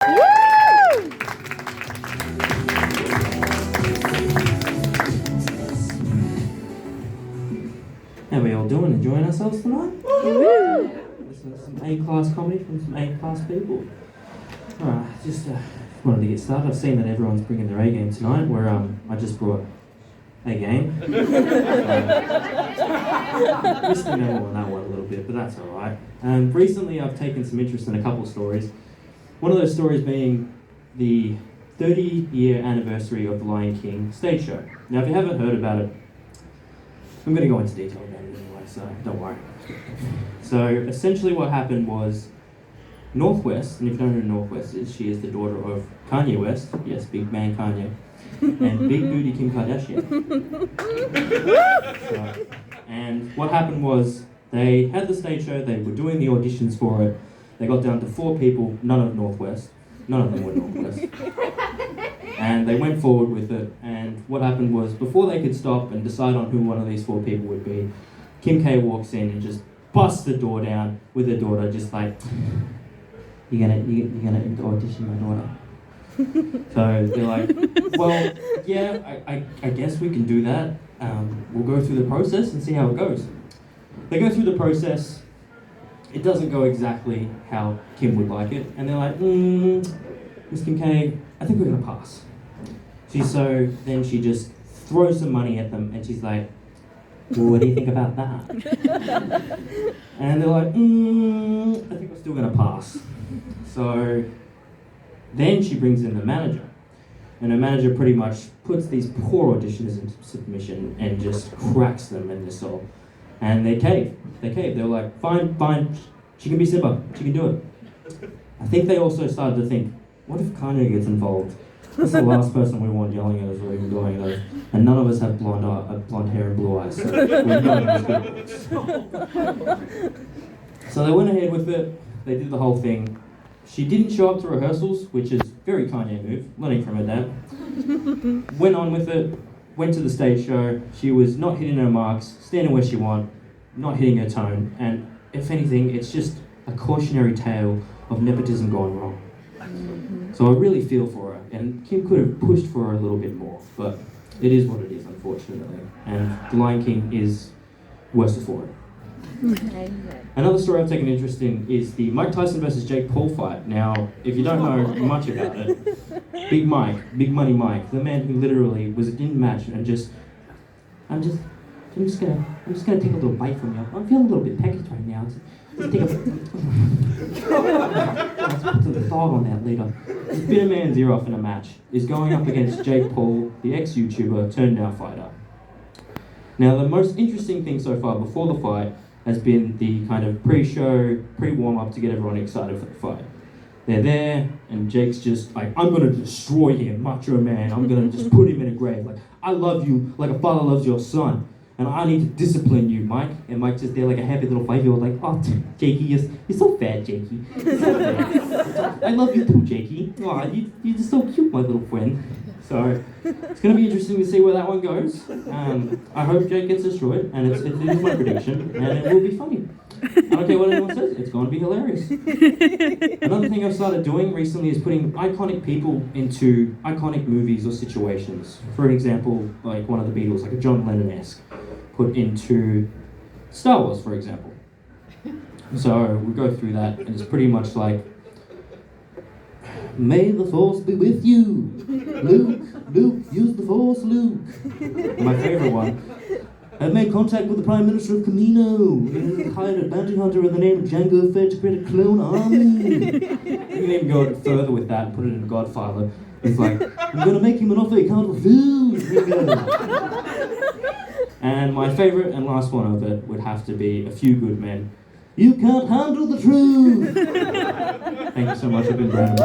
How are we all doing? Enjoying ourselves tonight? This is some A-class comedy from some A-class people. Alright, just wanted to get started. I've seen that everyone's bringing their A-game tonight, where I just brought A-game. Missed the memo on that one a little bit, but that's alright. Recently I've taken some interest in a couple of stories. One of those stories being the 30-year anniversary of The Lion King stage show. Now if you haven't heard about it, I'm going to go into detail about it anyway, so don't worry. So essentially what happened was North West, and if you don't know who North West is, she is the daughter of Kanye West, yes, big man Kanye, and big booty Kim Kardashian. And what happened was they had the stage show, they were doing the auditions for it, they got down to 4 people, none of North West, none of them were North West. And they went forward with it, and what happened was, before they could stop and decide on who one of these 4 people would be, Kim K walks in and just busts the door down with her daughter, just like, you're gonna audition my daughter. So they're like, well, yeah, I guess we can do that. We'll go through the process and see how it goes. They go through the process. It doesn't go exactly how Kim would like it, and they're like, Miss Kim K, I think we're gonna pass. Then she just throws some money at them, and she's like, well, what do you think about that? And they're like, I think we're still gonna pass. So then she brings in the manager, and her manager pretty much puts these poor auditioners into submission and just cracks them in the soul. And they cave. They're like, fine, she can be Simba, she can do it. I think they also started to think, what if Kanye gets involved? That's the last person we want yelling at us or even blowing at us. And none of us have blonde hair and blue eyes, so we're none of us good. So they went ahead with it, they did the whole thing. She didn't show up to rehearsals, which is very Kanye move, learning from her dad. Went on with it, went to the stage show. She was not hitting her marks, standing where she wanted, not hitting her tone, and if anything, it's just a cautionary tale of nepotism gone wrong. So I really feel for her, and Kim could have pushed for her a little bit more, but it is what it is, unfortunately. And The Lion King is worse for it. Another story I've taken interest in is the Mike Tyson versus Jake Paul fight. Now, if you don't know much about it, Big Money Mike, the man who literally was in the match and I'm just gonna take a little bite from you. I'm feeling a little bit peckish right now. Let's take a let's put some thought on that later. He's bit a man's ear off in a match. Is going up against Jake Paul, the ex-YouTuber turned now fighter. Now, the most interesting thing so far before the fight has been the kind of pre-show, pre-warm-up to get everyone excited for the fight. They're there, and Jake's just like, I'm gonna destroy him, macho man. I'm gonna just put him in a grave. Like, I love you like a father loves your son. And I need to discipline you, Mike. And Mike's just there like a happy little 5-year-old, like, oh, Jakey, you're so fat, Jakey. You're so fat. I love you too, Jakey. Oh, you're just so cute, my little friend. So, it's going to be interesting to see where that one goes. I hope Jake gets destroyed, and it is my prediction, and it will be funny. I don't care what anyone says, it's going to be hilarious. Another thing I've started doing recently is putting iconic people into iconic movies or situations. For example, like one of the Beatles, like a John Lennon-esque, put into Star Wars, for example. So we go through that, and it's pretty much like, may the Force be with you. Luke, use the Force, Luke. My favorite one. I've made contact with the Prime Minister of Kamino. He hired a bounty hunter with the name of Jango Fett to create a clone army. You can even go further with that and put it in Godfather. It's like, I'm going to make him an offer he can't refuse. Here we go. And my favorite and last one of it would have to be A Few Good Men. You can't handle the truth. Thank you so much. I've been Brandon.